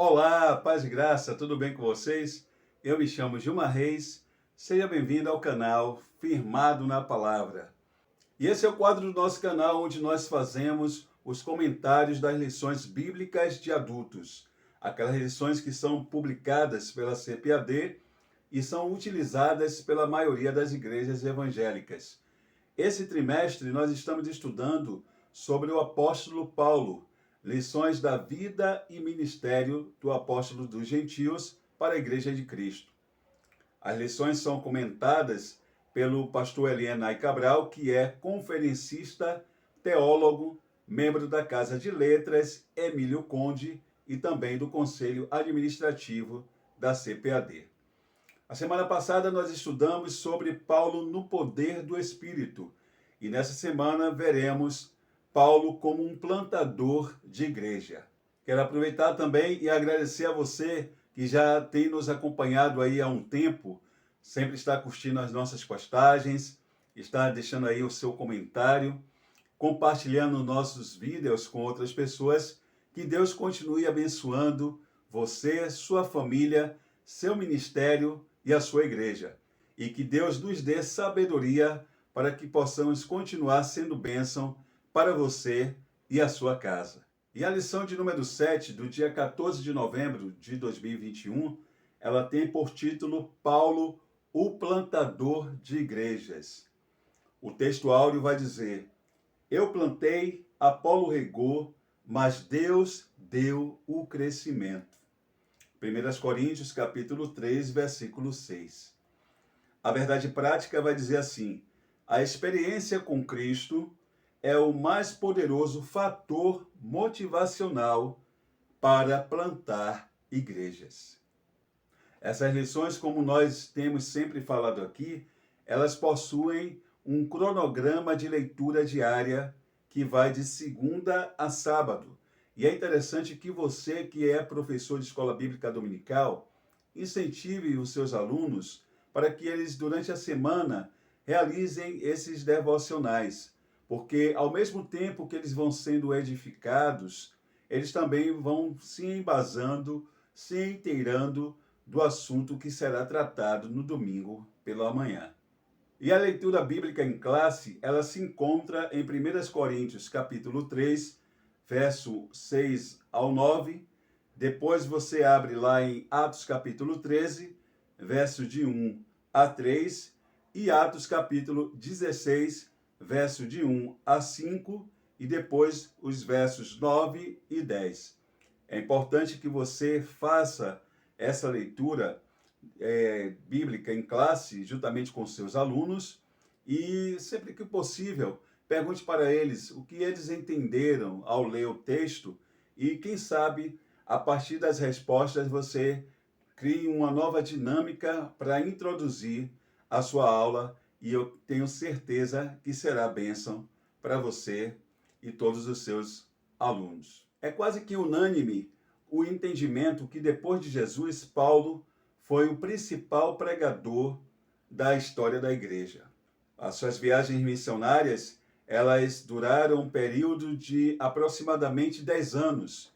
Olá, paz e graça, tudo bem com vocês? Eu me chamo Gilmar Reis, seja bem-vindo ao canal Firmado na Palavra. E esse é o quadro do nosso canal onde nós fazemos os comentários das lições bíblicas de adultos, aquelas lições que são publicadas pela CPAD e são utilizadas pela maioria das igrejas evangélicas. Esse trimestre nós estamos estudando sobre o apóstolo Paulo, lições da vida e ministério do apóstolo dos gentios para a Igreja de Cristo. As lições são comentadas pelo pastor Elienay Cabral, que é conferencista, teólogo, membro da Casa de Letras, Emílio Conde e também do Conselho Administrativo da CPAD. A semana passada nós estudamos sobre Paulo no poder do Espírito e nessa semana veremos Paulo como um plantador de igreja. Quero aproveitar também e agradecer a você que já tem nos acompanhado aí há um tempo, sempre está curtindo as nossas postagens, está deixando aí o seu comentário, compartilhando nossos vídeos com outras pessoas. Que Deus continue abençoando você, sua família, seu ministério e a sua igreja. E que Deus nos dê sabedoria para que possamos continuar sendo bênção para você e a sua casa. E a lição de número 7, do dia 14 de novembro de 2021, ela tem por título Paulo, o plantador de igrejas. O texto áureo vai dizer: eu plantei, Apolo regou, mas Deus deu o crescimento. 1 Coríntios capítulo 3, versículo 6. A verdade prática vai dizer assim: a experiência com Cristo é o mais poderoso fator motivacional para plantar igrejas. Essas lições, como nós temos sempre falado aqui, elas possuem um cronograma de leitura diária que vai de segunda a sábado. E é interessante que você, que é professor de escola bíblica dominical, incentive os seus alunos para que eles, durante a semana, realizem esses devocionais. Porque, ao mesmo tempo que eles vão sendo edificados, eles também vão se embasando, se inteirando do assunto que será tratado no domingo pela manhã. E a leitura bíblica em classe, ela se encontra em 1 Coríntios, capítulo 3, verso 6 ao 9. Depois você abre lá em Atos, capítulo 13, verso de 1 a 3. E Atos, capítulo 16, verso de 1 a 5. E depois os versos 9 e 10. É importante que você faça essa leitura bíblica em classe, juntamente com seus alunos, e sempre que possível, pergunte para eles o que eles entenderam ao ler o texto e, quem sabe, a partir das respostas, você crie uma nova dinâmica para introduzir a sua aula e eu tenho certeza que será bênção para você e todos os seus alunos. É quase que unânime o entendimento que depois de Jesus, Paulo foi o principal pregador da história da igreja. As suas viagens missionárias, elas duraram um período de aproximadamente 10 anos.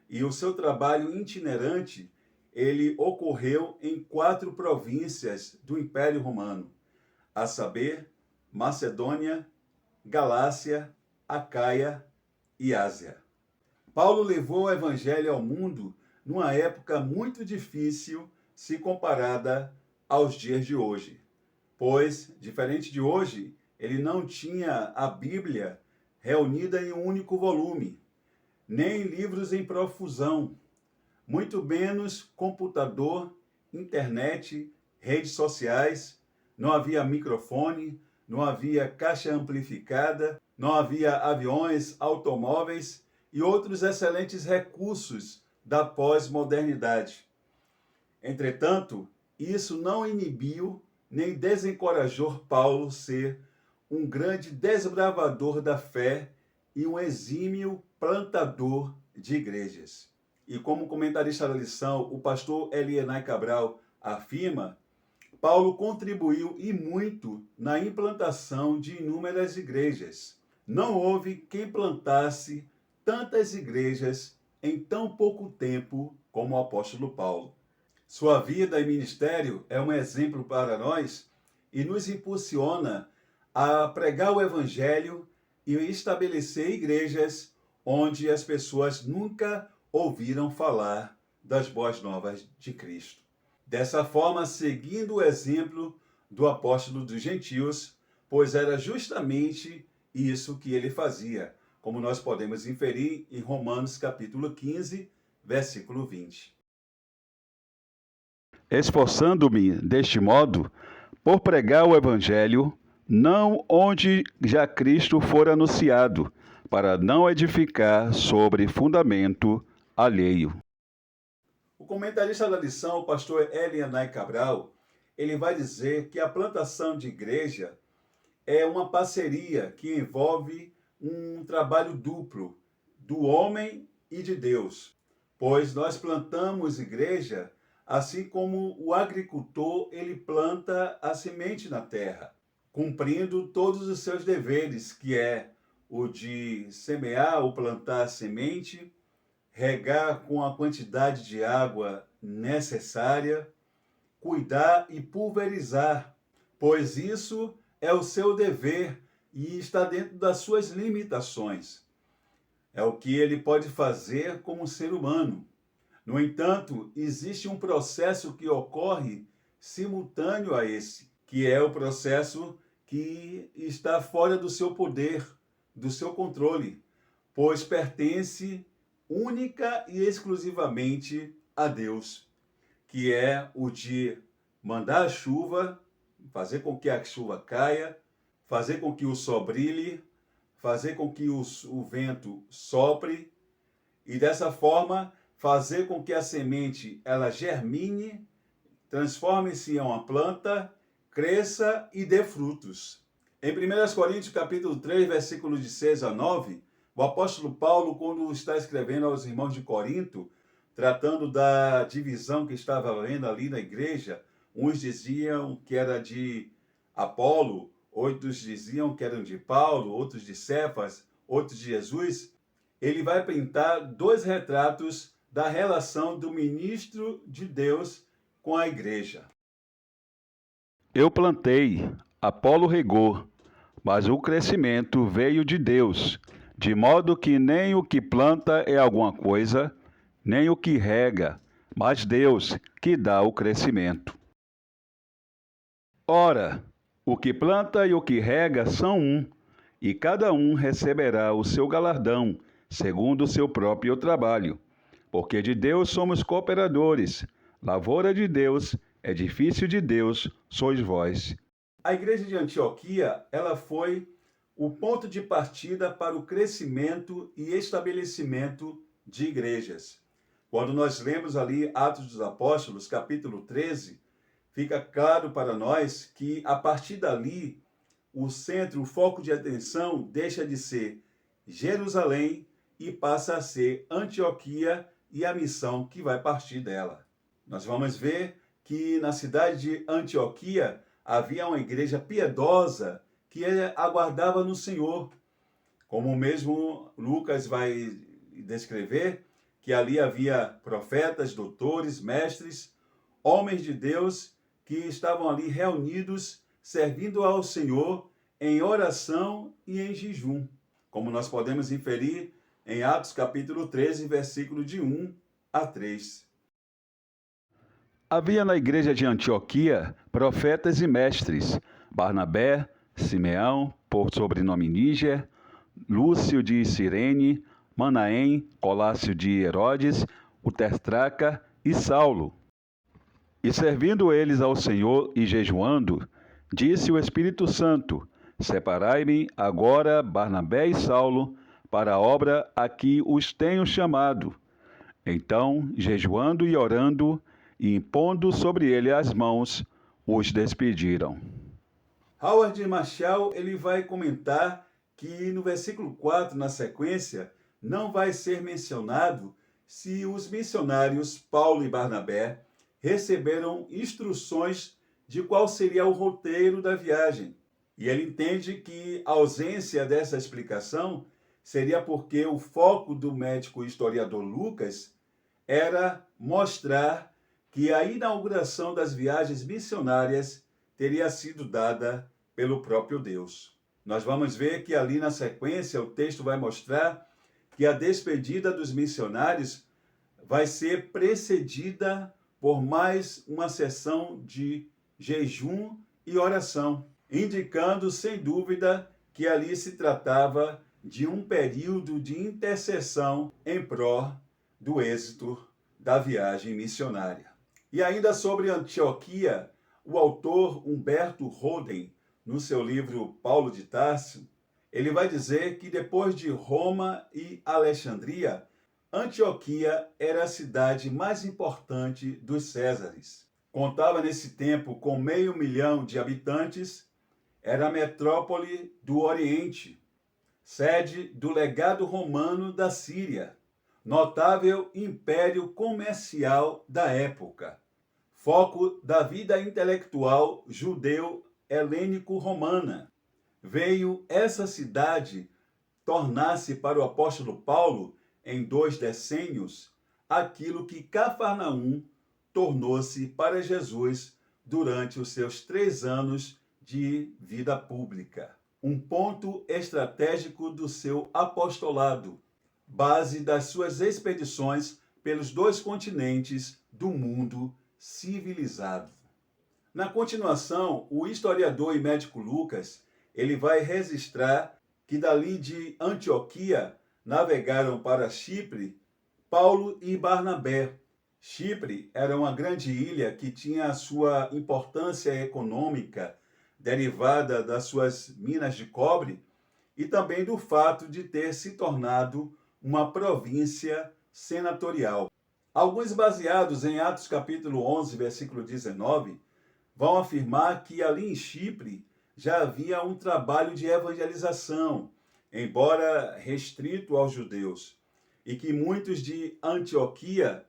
E o seu trabalho itinerante, ele ocorreu em 4 províncias do Império Romano, a saber, Macedônia, Galácia, Acaia e Ásia. Paulo levou o evangelho ao mundo numa época muito difícil se comparada aos dias de hoje, pois, diferente de hoje, ele não tinha a Bíblia reunida em um único volume, nem livros em profusão, muito menos computador, internet, redes sociais, não havia microfone, não havia caixa amplificada, não havia aviões, automóveis e outros excelentes recursos da pós-modernidade. Entretanto, isso não inibiu nem desencorajou Paulo ser um grande desbravador da fé e um exímio plantador de igrejas. E como comentarista da lição, o pastor Elienay Cabral afirma, Paulo contribuiu e muito na implantação de inúmeras igrejas. Não houve quem plantasse tantas igrejas em tão pouco tempo como o apóstolo Paulo. Sua vida e ministério é um exemplo para nós e nos impulsiona a pregar o evangelho e estabelecer igrejas onde as pessoas nunca ouviram falar das boas novas de Cristo. Dessa forma, seguindo o exemplo do apóstolo dos gentios, pois era justamente isso que ele fazia, como nós podemos inferir em Romanos capítulo 15, versículo 20. Esforçando-me deste modo por pregar o evangelho, não onde já Cristo for anunciado, para não edificar sobre fundamento alheio. O comentarista da lição, o pastor Elianai Cabral, ele vai dizer que a plantação de igreja é uma parceria que envolve um trabalho duplo do homem e de Deus, pois nós plantamos igreja assim como o agricultor ele planta a semente na terra, cumprindo todos os seus deveres, que é o de semear ou plantar a semente, regar com a quantidade de água necessária, cuidar e pulverizar, pois isso é o seu dever e está dentro das suas limitações. É o que ele pode fazer como ser humano. No entanto, existe um processo que ocorre simultâneo a esse, que é o processo que está fora do seu poder, do seu controle, pois pertence única e exclusivamente a Deus, que é o de mandar a chuva, fazer com que a chuva caia, fazer com que o sol brilhe, fazer com que o vento sopre e dessa forma fazer com que a semente ela germine, transforme-se em uma planta, cresça e dê frutos. Em 1 Coríntios capítulo 3, versículos de 6 a 9, o apóstolo Paulo, quando está escrevendo aos irmãos de Corinto, tratando da divisão que estava havendo ali na igreja, uns diziam que era de Apolo, outros diziam que eram de Paulo, outros de Cefas, outros de Jesus. Ele vai pintar dois retratos da relação do ministro de Deus com a igreja. Eu plantei, Apolo regou, mas o crescimento veio de Deus, de modo que nem o que planta é alguma coisa, nem o que rega, mas Deus que dá o crescimento. Ora, o que planta e o que rega são um, e cada um receberá o seu galardão, segundo o seu próprio trabalho. Porque de Deus somos cooperadores, lavoura de Deus, edifício de Deus sois vós. A igreja de Antioquia, ela foi o ponto de partida para o crescimento e estabelecimento de igrejas. Quando nós lemos ali Atos dos Apóstolos, capítulo 13, fica claro para nós que a partir dali o centro, o foco de atenção deixa de ser Jerusalém e passa a ser Antioquia e a missão que vai partir dela. Nós vamos ver que na cidade de Antioquia havia uma igreja piedosa que aguardava no Senhor, como mesmo Lucas vai descrever, que ali havia profetas, doutores, mestres, homens de Deus que estavam ali reunidos, servindo ao Senhor em oração e em jejum, como nós podemos inferir em Atos capítulo 13, versículo de 1 a 3. Havia na igreja de Antioquia profetas e mestres, Barnabé, Simeão, por sobrenome Níger, Lúcio de Cirene, Manaém, Colácio de Herodes, o Testraca e Saulo. E servindo eles ao Senhor e jejuando, disse o Espírito Santo: Separai-me agora Barnabé e Saulo para a obra a que os tenho chamado. Então, jejuando e orando, e impondo sobre ele as mãos, os despediram. Howard Marshall ele vai comentar que no versículo 4, na sequência, não vai ser mencionado se os missionários Paulo e Barnabé receberam instruções de qual seria o roteiro da viagem. E ele entende que a ausência dessa explicação seria porque o foco do médico historiador Lucas era mostrar que a inauguração das viagens missionárias teria sido dada pelo próprio Deus. Nós vamos ver que ali na sequência o texto vai mostrar que a despedida dos missionários vai ser precedida por mais uma sessão de jejum e oração, indicando sem dúvida que ali se tratava de um período de intercessão em prol do êxito da viagem missionária. E ainda sobre Antioquia, o autor Humberto Roden, no seu livro Paulo de Tarso, ele vai dizer que depois de Roma e Alexandria, Antioquia era a cidade mais importante dos Césares. Contava nesse tempo com 500.000 de habitantes, era a metrópole do Oriente, sede do legado romano da Síria, notável império comercial da época, foco da vida intelectual judeu-helênico-romana. Veio essa cidade tornar-se para o apóstolo Paulo, em 2 decênios, aquilo que Cafarnaum tornou-se para Jesus durante os seus 3 anos de vida pública. Um ponto estratégico do seu apostolado, base das suas expedições pelos 2 continentes do mundo civilizado. Na continuação, o historiador e médico Lucas, ele vai registrar que dali de Antioquia navegaram para Chipre Paulo e Barnabé. Chipre era uma grande ilha que tinha a sua importância econômica derivada das suas minas de cobre e também do fato de ter se tornado uma província senatorial. Alguns baseados em Atos capítulo 11, versículo 19, vão afirmar que ali em Chipre já havia um trabalho de evangelização, embora restrito aos judeus, e que muitos de Antioquia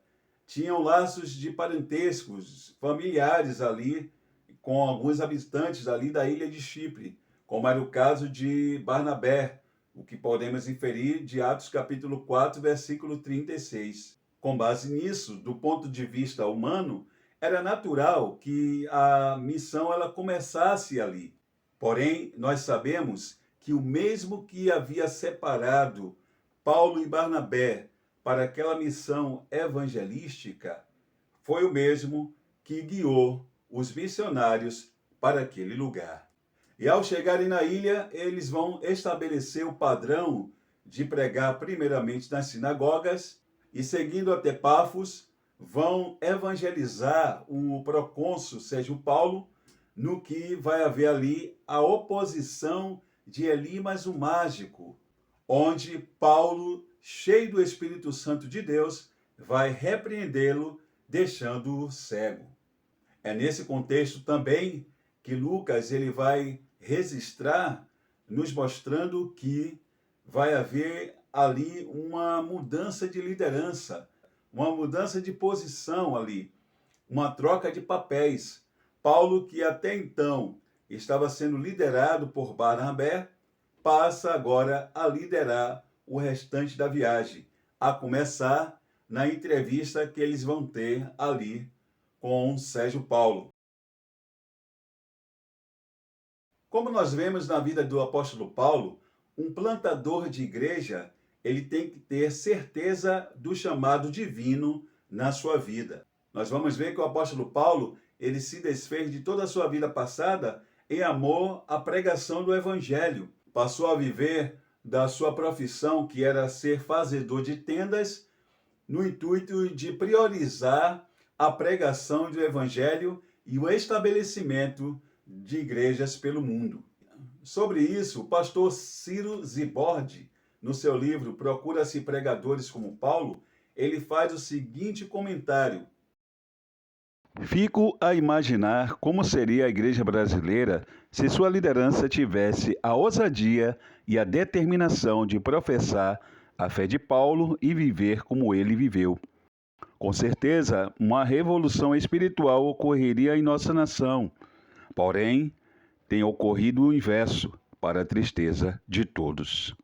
tinham laços de parentescos familiares ali com alguns habitantes ali da ilha de Chipre, como era o caso de Barnabé, o que podemos inferir de Atos capítulo 4, versículo 36. Com base nisso, do ponto de vista humano, era natural que a missão ela começasse ali. Porém, nós sabemos que o mesmo que havia separado Paulo e Barnabé para aquela missão evangelística, foi o mesmo que guiou os missionários para aquele lugar. E ao chegarem na ilha, eles vão estabelecer o padrão de pregar primeiramente nas sinagogas e, seguindo até Pafos, vão evangelizar o procônsul Sérgio Paulo, no que vai haver ali a oposição de Elimas o Mágico, onde Paulo, cheio do Espírito Santo de Deus, vai repreendê-lo, deixando-o cego. É nesse contexto também que Lucas ele vai registrar, nos mostrando que vai haver ali uma mudança de liderança, uma mudança de posição ali, uma troca de papéis. Paulo, que até então estava sendo liderado por Barnabé, passa agora a liderar o restante da viagem, a começar na entrevista que eles vão ter ali com Sérgio Paulo. Como nós vemos na vida do apóstolo Paulo, um plantador de igreja, ele tem que ter certeza do chamado divino na sua vida. Nós vamos ver que o apóstolo Paulo, ele se desfez de toda a sua vida passada em amor à pregação do evangelho. Passou a viver da sua profissão, que era ser fazedor de tendas, no intuito de priorizar a pregação do evangelho e o estabelecimento de igrejas pelo mundo. Sobre isso, o pastor Ciro Zibordi, no seu livro Procura-se Pregadores como Paulo, ele faz o seguinte comentário: Fico a imaginar como seria a igreja brasileira se sua liderança tivesse a ousadia e a determinação de professar a fé de Paulo e viver como ele viveu. Com certeza, uma revolução espiritual ocorreria em nossa nação. Porém, tem ocorrido o inverso, para a tristeza de todos.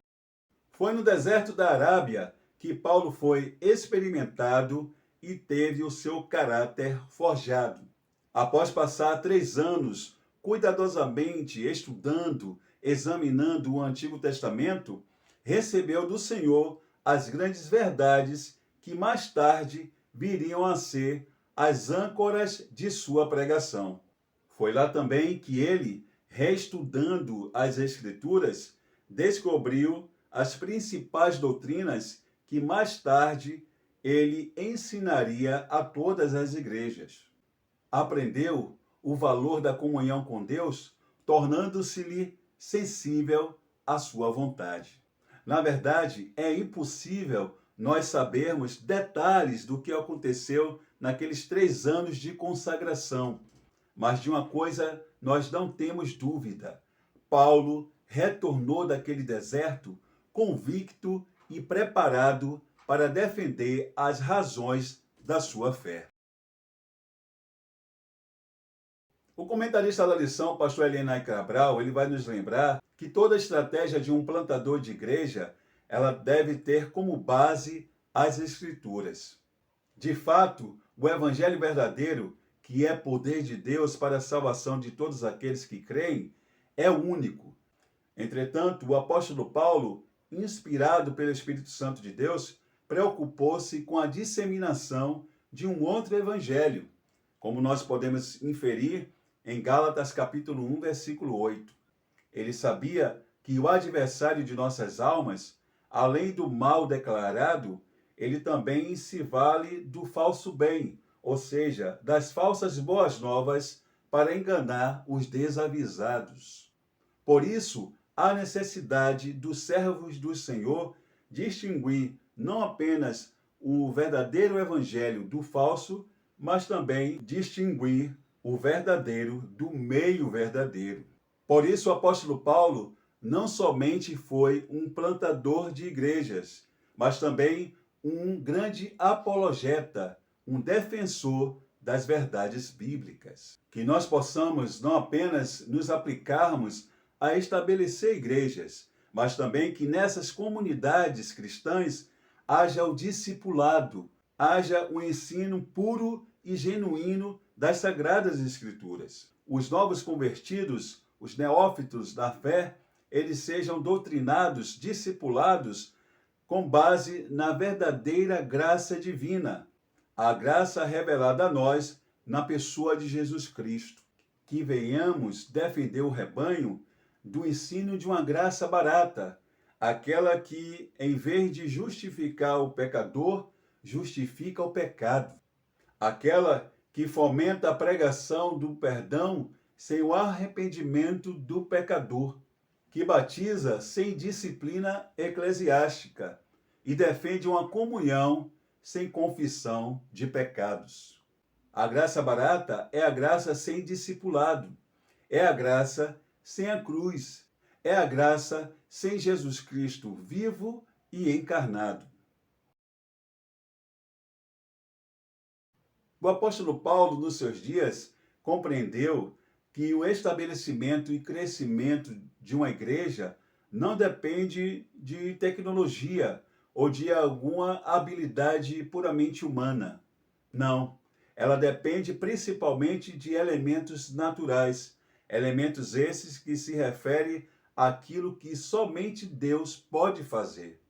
Foi no deserto da Arábia que Paulo foi experimentado e teve o seu caráter forjado. Após passar 3 anos cuidadosamente estudando, examinando o Antigo Testamento, recebeu do Senhor as grandes verdades que mais tarde viriam a ser as âncoras de sua pregação. Foi lá também que ele, reestudando as Escrituras, descobriu as principais doutrinas que mais tarde ele ensinaria a todas as igrejas. Aprendeu o valor da comunhão com Deus, tornando-se-lhe sensível à sua vontade. Na verdade, é impossível nós sabermos detalhes do que aconteceu naqueles 3 anos de consagração. Mas de uma coisa nós não temos dúvida: Paulo retornou daquele deserto convicto e preparado para defender as razões da sua fé. O comentarista da lição, pastor Elienay Cabral, ele vai nos lembrar que toda estratégia de um plantador de igreja, ela deve ter como base as Escrituras. De fato, o evangelho verdadeiro, que é poder de Deus para a salvação de todos aqueles que creem, é único. Entretanto, o apóstolo Paulo, inspirado pelo Espírito Santo de Deus, preocupou-se com a disseminação de um outro evangelho, como nós podemos inferir em Gálatas capítulo 1, versículo 8. Ele sabia que o adversário de nossas almas, além do mal declarado, ele também se vale do falso bem, ou seja, das falsas boas novas, para enganar os desavisados. Por isso, há necessidade dos servos do Senhor distinguir não apenas o verdadeiro evangelho do falso, mas também distinguir o verdadeiro do meio verdadeiro. Por isso o apóstolo Paulo não somente foi um plantador de igrejas, mas também um grande apologeta, um defensor das verdades bíblicas. Que nós possamos não apenas nos aplicarmos a estabelecer igrejas, mas também que nessas comunidades cristãs haja o discipulado, haja o ensino puro e genuíno das Sagradas Escrituras. Os novos convertidos, os neófitos da fé, eles sejam doutrinados, discipulados, com base na verdadeira graça divina, a graça revelada a nós na pessoa de Jesus Cristo. Que venhamos defender o rebanho do ensino de uma graça barata, aquela que, em vez de justificar o pecador, justifica o pecado. Aquela que fomenta a pregação do perdão sem o arrependimento do pecador, que batiza sem disciplina eclesiástica e defende uma comunhão sem confissão de pecados. A graça barata é a graça sem discipulado, é a graça sem a cruz, é a graça sem Jesus Cristo vivo e encarnado. O apóstolo Paulo, nos seus dias, compreendeu que o estabelecimento e crescimento de uma igreja não depende de tecnologia ou de alguma habilidade puramente humana. Não, ela depende principalmente de elementos naturais, elementos esses que se referem àquilo que somente Deus pode fazer.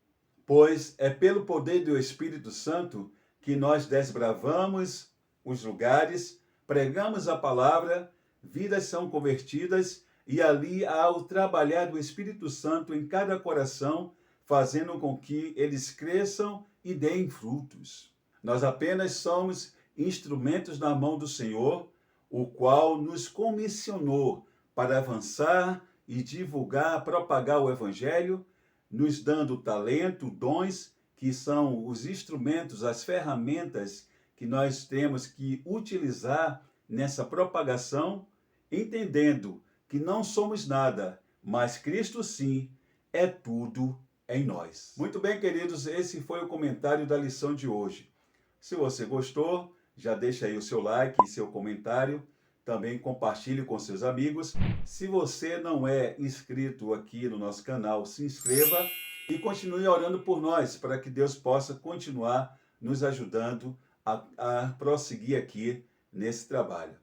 Pois é pelo poder do Espírito Santo que nós desbravamos os lugares, pregamos a palavra, vidas são convertidas e ali há o trabalhar do Espírito Santo em cada coração, fazendo com que eles cresçam e deem frutos. Nós apenas somos instrumentos na mão do Senhor, o qual nos comissionou para avançar e divulgar, propagar o Evangelho, nos dando talento, dons, que são os instrumentos, as ferramentas que nós temos que utilizar nessa propagação, entendendo que não somos nada, mas Cristo sim é tudo em nós. Muito bem, queridos, esse foi o comentário da lição de hoje. Se você gostou, já deixa aí o seu like e seu comentário. Também compartilhe com seus amigos. Se você não é inscrito aqui no nosso canal, se inscreva e continue orando por nós, para que Deus possa continuar nos ajudando a prosseguir aqui nesse trabalho.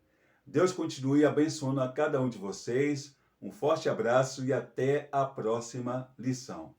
Deus continue abençoando a cada um de vocês. Um forte abraço e até a próxima lição.